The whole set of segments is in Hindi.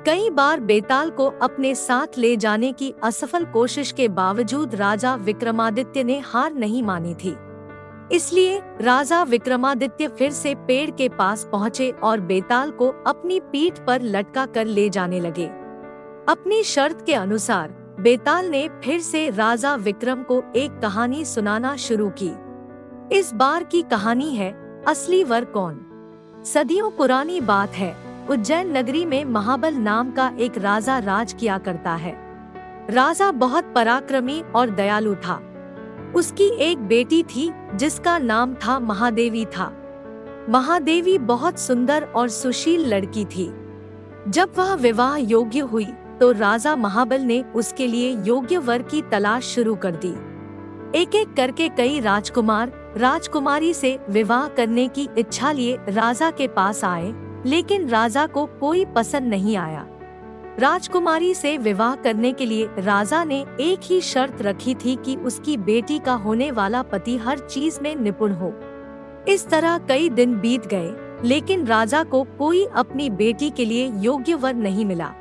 कई बार बेताल को अपने साथ ले जाने की असफल कोशिश के बावजूद राजा विक्रमादित्य ने हार नहीं मानी थी। इसलिए राजा विक्रमादित्य फिर से पेड़ के पास पहुँचे और बेताल को अपनी पीठ पर लटका कर ले जाने लगे। अपनी शर्त के अनुसार बेताल ने फिर से राजा विक्रम को एक कहानी सुनाना शुरू की। इस बार की कहानी है असली वर कौन। सदियों पुरानी बात है, उज्जैन नगरी में महाबल नाम का एक राजा राज किया करता है। राजा बहुत पराक्रमी और दयालु था। उसकी एक बेटी थी जिसका नाम था महादेवी था। महादेवी बहुत सुंदर और सुशील लड़की थी। जब वह विवाह योग्य हुई तो राजा महाबल ने उसके लिए योग्य वर की तलाश शुरू कर दी। एक एक करके कई राजकुमार राजकुमारी से विवाह करने की इच्छा लिए राजा के पास आए, लेकिन राजा को कोई पसंद नहीं आया। राजकुमारी से विवाह करने के लिए राजा ने एक ही शर्त रखी थी कि उसकी बेटी का होने वाला पति हर चीज में निपुण हो। इस तरह कई दिन बीत गए, लेकिन राजा को कोई अपनी बेटी के लिए योग्य वर नहीं मिला।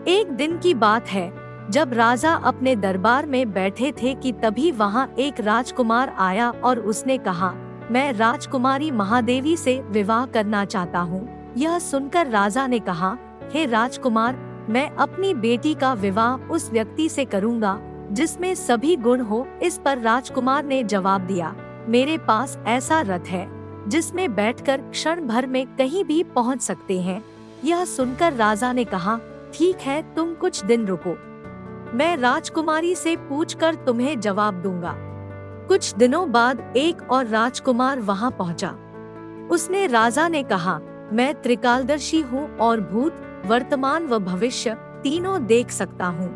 एक दिन की बात है, जब राजा अपने दरबार में बैठे थे कि तभी वहां एक राजकुमार आया और उसने कहा, मैं राजकुमारी महादेवी से विवाह करना चाहता हूँ। यह सुनकर राजा ने कहा, हे राजकुमार, मैं अपनी बेटी का विवाह उस व्यक्ति से करूँगा जिसमें सभी गुण हो। इस पर राजकुमार ने जवाब दिया, मेरे पास ऐसा रथ है जिसमें बैठकर क्षण भर में कहीं भी पहुंच सकते हैं। यह सुनकर राजा ने कहा, ठीक है, तुम कुछ दिन रुको, मैं राजकुमारी से पूछकर तुम्हें जवाब दूंगा। कुछ दिनों बाद एक और राजकुमार वहां पहुंचा। उसने राजा ने कहा, मैं त्रिकालदर्शी हूँ और भूत, वर्तमान व भविष्य तीनों देख सकता हूँ।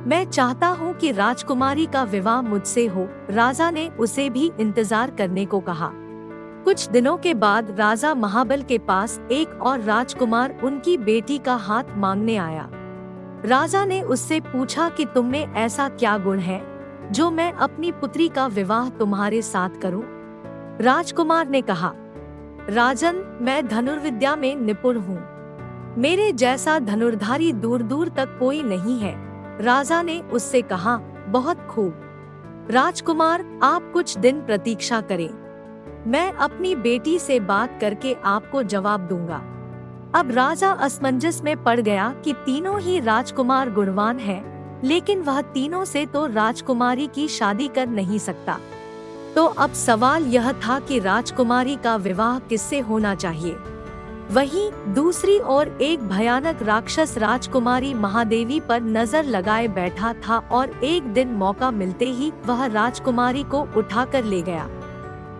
मैं चाहता हूँ कि राजकुमारी का विवाह मुझसे हो। राजा ने उसे भी इंतजार करने को कहा। कुछ दिनों के बाद राजा महाबल के पास एक और राजकुमार उनकी बेटी का हाथ मांगने आया। राजा ने उससे पूछा कि तुम में ऐसा क्या गुण है जो मैं अपनी पुत्री का विवाह तुम्हारे साथ करूं? राजकुमार ने कहा, राजन, मैं धनुर्विद्या में निपुण हूँ। मेरे जैसा धनुर्धारी दूर दूर तक कोई नहीं है। राजा ने उससे कहा, बहुत खूब राजकुमार, आप कुछ दिन प्रतीक्षा करें, मैं अपनी बेटी से बात करके आपको जवाब दूंगा। अब राजा असमंजस में पड़ गया कि तीनों ही राजकुमार गुणवान हैं, लेकिन वह तीनों से तो राजकुमारी की शादी कर नहीं सकता। तो अब सवाल यह था कि राजकुमारी का विवाह किससे होना चाहिए। वहीं दूसरी ओर एक भयानक राक्षस राजकुमारी महादेवी पर नजर लगाए बैठा था और एक दिन मौका मिलते ही वह राजकुमारी को उठाकर ले गया।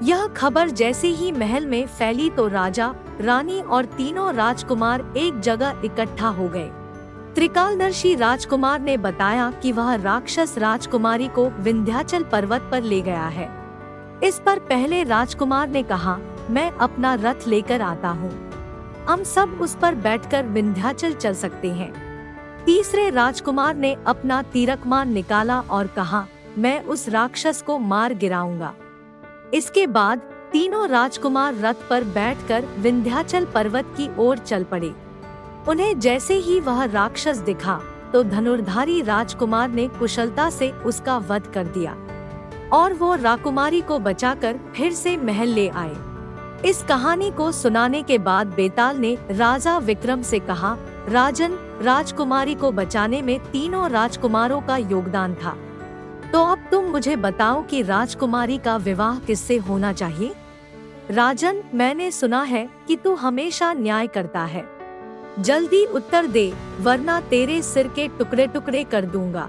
यह खबर जैसे ही महल में फैली तो राजा, रानी और तीनों राजकुमार एक जगह इकट्ठा हो गए। त्रिकालदर्शी राजकुमार ने बताया कि वह राक्षस राजकुमारी को विंध्याचल पर्वत पर ले गया है। इस पर पहले राजकुमार ने कहा, मैं अपना रथ लेकर आता हूँ, हम सब उस पर बैठकर विंध्याचल चल सकते हैं। तीसरे राजकुमार ने अपना तीरकमान निकाला और कहा, मैं उस राक्षस को मार गिराऊंगा। इसके बाद तीनों राजकुमार रथ पर बैठकर विंध्याचल पर्वत की ओर चल पड़े। उन्हें जैसे ही वह राक्षस दिखा तो धनुर्धारी राजकुमार ने कुशलता से उसका वध कर दिया और वो राकुमारी को बचाकर फिर से महल ले आए। इस कहानी को सुनाने के बाद बेताल ने राजा विक्रम से कहा, राजन, राजकुमारी को बचाने में तीनों राजकुमारों का योगदान था। तो अब तुम मुझे बताओ कि राजकुमारी का विवाह किससे होना चाहिए? राजन, मैंने सुना है कि तू हमेशा न्याय करता है। जल्दी उत्तर दे, वरना तेरे सिर के टुकड़े टुकड़े कर दूंगा।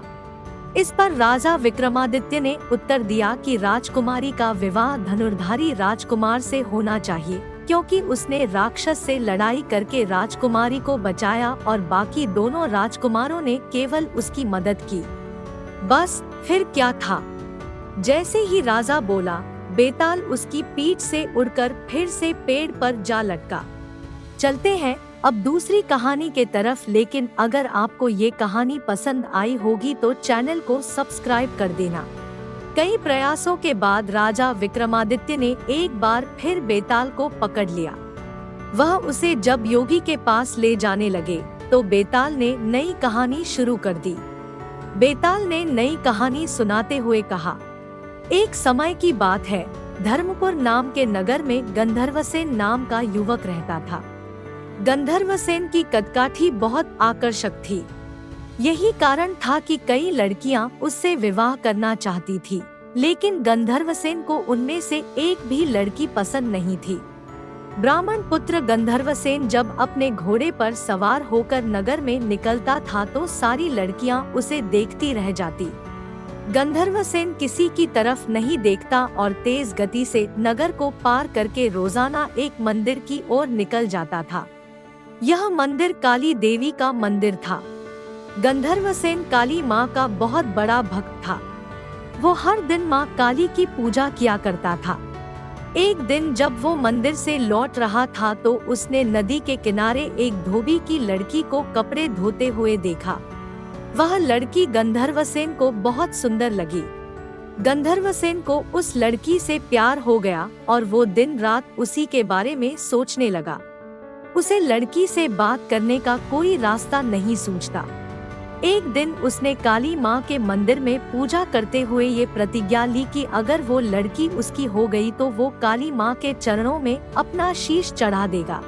इस पर राजा विक्रमादित्य ने उत्तर दिया कि राजकुमारी का विवाह धनुर्धारी राजकुमार से होना चाहिए, क्योंकि उसने राक्षस से लड़ाई करके राजकुमारी को बचाया और बाकी दोनों राजकुमारों ने केवल उसकी मदद की। बस फिर क्या था। जैसे ही राजा बोला, बेताल उसकी पीठ से उड़कर फिर से पेड़ पर जा लटका। चलते हैं अब दूसरी कहानी के तरफ, लेकिन अगर आपको ये कहानी पसंद आई होगी तो चैनल को सब्सक्राइब कर देना। कई प्रयासों के बाद राजा विक्रमादित्य ने एक बार फिर बेताल को पकड़ लिया। वह उसे जब योगी के पास ले जाने लगे तो बेताल ने नई कहानी शुरू कर दी। बेताल ने नई कहानी सुनाते हुए कहा, एक समय की बात है, धर्मपुर नाम के नगर में गंधर्वसेन नाम का युवक रहता था। गंधर्वसेन की कदकाठी बहुत आकर्षक थी। यही कारण था कि कई लड़कियां उससे विवाह करना चाहती थी, लेकिन गंधर्वसेन को उनमें से एक भी लड़की पसंद नहीं थी। ब्राह्मण पुत्र गंधर्वसेन जब अपने घोड़े पर सवार होकर नगर में निकलता था तो सारी लड़कियां उसे देखती रह जाती। गंधर्वसेन किसी की तरफ नहीं देखता और तेज गति से नगर को पार करके रोजाना एक मंदिर की ओर निकल जाता था। यह मंदिर काली देवी का मंदिर था। गंधर्वसेन काली माँ का बहुत बड़ा भक्त था। वो हर दिन माँ काली की पूजा किया करता था। एक दिन जब वो मंदिर से लौट रहा था तो उसने नदी के किनारे एक धोबी की लड़की को कपड़े धोते हुए देखा। वह लड़की गंधर्वसेन को बहुत सुंदर लगी। गंधर्वसेन को उस लड़की से प्यार हो गया और वो दिन रात उसी के बारे में सोचने लगा। उसे लड़की से बात करने का कोई रास्ता नहीं सूझता। एक दिन उसने काली माँ के मंदिर में पूजा करते हुए ये प्रतिज्ञा ली कि अगर वो लड़की उसकी हो गई तो वो काली माँ के चरणों में अपना शीश चढ़ा देगा।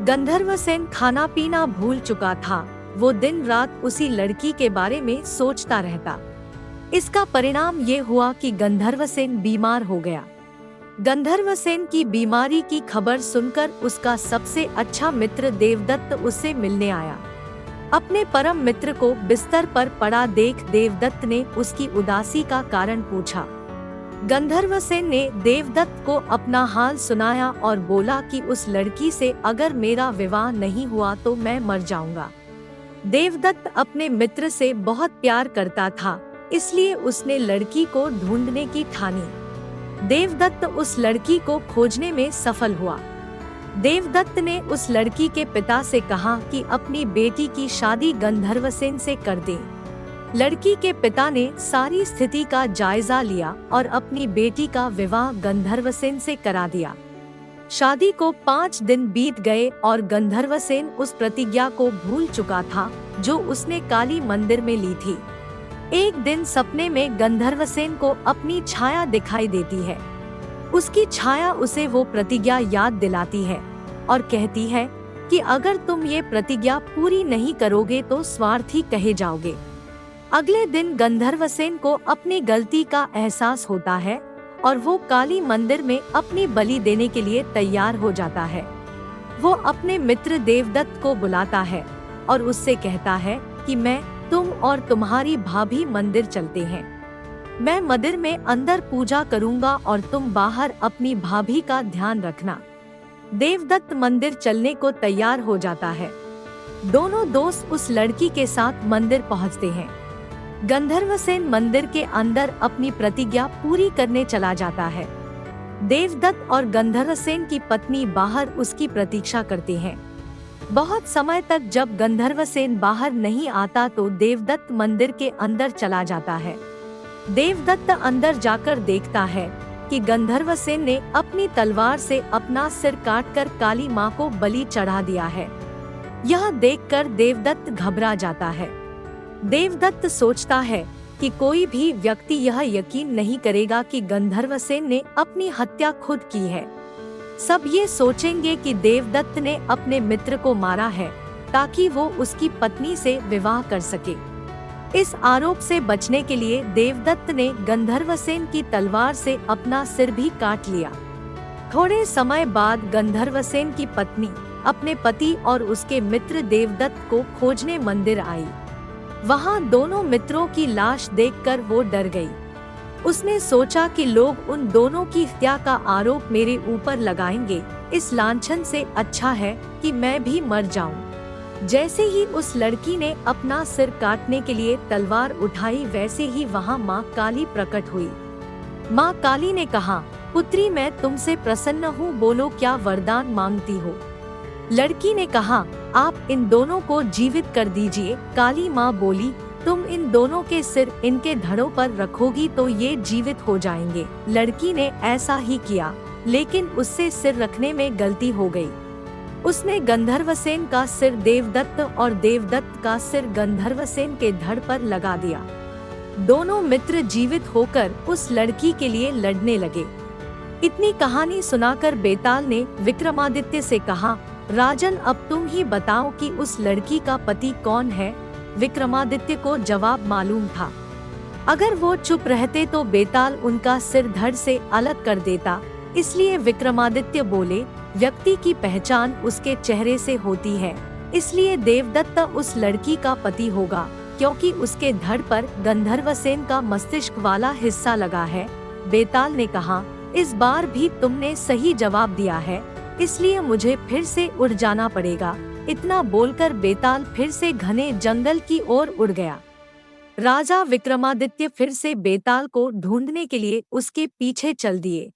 गंधर्वसेन खाना पीना भूल चुका था। वो दिन रात उसी लड़की के बारे में सोचता रहता। इसका परिणाम ये हुआ कि गंधर्वसेन बीमार हो गया। गंधर्वसेन की बीमारी की खबर सुनकर उसका सबसे अच्छा मित्र देवदत्त उससे मिलने आया। अपने परम मित्र को बिस्तर पर पड़ा देख देवदत्त ने उसकी उदासी का कारण पूछा। गंधर्वसेन ने देवदत्त को अपना हाल सुनाया और बोला कि उस लड़की से अगर मेरा विवाह नहीं हुआ तो मैं मर जाऊंगा। देवदत्त अपने मित्र से बहुत प्यार करता था, इसलिए उसने लड़की को ढूंढने की ठानी। देवदत्त उस लड़की को खोजने में सफल हुआ। देवदत्त ने उस लड़की के पिता से कहा कि अपनी बेटी की शादी गंधर्वसेन से कर दें। लड़की के पिता ने सारी स्थिति का जायजा लिया और अपनी बेटी का विवाह गंधर्वसेन से करा दिया। शादी को 5 दिन बीत गए और गंधर्वसेन उस प्रतिज्ञा को भूल चुका था जो उसने काली मंदिर में ली थी। एक दिन सपने में गंधर्वसेन को अपनी छाया दिखाई देती है। उसकी छाया उसे वो प्रतिज्ञा याद दिलाती है और कहती है कि अगर तुम ये प्रतिज्ञा पूरी नहीं करोगे तो स्वार्थी कहे जाओगे। अगले दिन गंधर्वसेन को अपनी गलती का एहसास होता है और वो काली मंदिर में अपनी बलि देने के लिए तैयार हो जाता है। वो अपने मित्र देवदत्त को बुलाता है और उससे कहता है कि मैं, तुम और तुम्हारी भाभी मंदिर चलते हैं। मैं मंदिर में अंदर पूजा करूंगा और तुम बाहर अपनी भाभी का ध्यान रखना। देवदत्त मंदिर चलने को तैयार हो जाता है। दोनों दोस्त उस लड़की के साथ मंदिर पहुंचते हैं। गंधर्वसेन मंदिर के अंदर अपनी प्रतिज्ञा पूरी करने चला जाता है। देवदत्त और गंधर्वसेन की पत्नी बाहर उसकी प्रतीक्षा करते हैं। बहुत समय तक जब गंधर्वसेन बाहर नहीं आता तो देवदत्त मंदिर के अंदर चला जाता है। देवदत्त अंदर जाकर देखता है कि गंधर्वसेन ने अपनी तलवार से अपना सिर काटकर काली माँ को बलि चढ़ा दिया है। यह देखकर देवदत्त घबरा जाता है। देवदत्त सोचता है कि कोई भी व्यक्ति यह यकीन नहीं करेगा कि गंधर्वसेन ने अपनी हत्या खुद की है। सब ये सोचेंगे कि देवदत्त ने अपने मित्र को मारा है ताकि वो उसकी पत्नी से विवाह कर सके। इस आरोप से बचने के लिए देवदत्त ने गंधर्वसेन की तलवार से अपना सिर भी काट लिया। थोड़े समय बाद गंधर्वसेन की पत्नी अपने पति और उसके मित्र देवदत्त को खोजने मंदिर आई। वहां दोनों मित्रों की लाश देखकर वो डर गई। उसने सोचा कि लोग उन दोनों की हत्या का आरोप मेरे ऊपर लगाएंगे। इस लांछन से अच्छा है कि मैं भी मर जाऊं। जैसे ही उस लड़की ने अपना सिर काटने के लिए तलवार उठाई वैसे ही वहां माँ काली प्रकट हुई। माँ काली ने कहा, पुत्री मैं तुमसे प्रसन्न हूँ, बोलो क्या वरदान मांगती हो। लड़की ने कहा, आप इन दोनों को जीवित कर दीजिए। काली माँ बोली, तुम इन दोनों के सिर इनके धड़ों पर रखोगी तो ये जीवित हो जाएंगे। लड़की ने ऐसा ही किया, लेकिन उससे सिर रखने में गलती हो गई। उसने गंधर्वसेन का सिर देवदत्त और देवदत्त का सिर गंधर्वसेन के धड़ पर लगा दिया। दोनों मित्र जीवित होकर उस लड़की के लिए लड़ने लगे। इतनी कहानी सुनाकर बेताल ने विक्रमादित्य से कहा, राजन अब तुम ही बताओ कि उस लड़की का पति कौन है। विक्रमादित्य को जवाब मालूम था। अगर वो चुप रहते तो बेताल उनका सिर धड़ से अलग कर देता। इसलिए विक्रमादित्य बोले, व्यक्ति की पहचान उसके चेहरे से होती है, इसलिए देवदत्त उस लड़की का पति होगा, क्योंकि उसके धड़ पर गंधर्वसेन का मस्तिष्क वाला हिस्सा लगा है। बेताल ने कहा, इस बार भी तुमने सही जवाब दिया है, इसलिए मुझे फिर से उड़ जाना पड़ेगा। इतना बोलकर बेताल फिर से घने जंगल की ओर उड़ गया। राजा विक्रमादित्य फिर से बेताल को ढूंढने के लिए उसके पीछे चल दिए।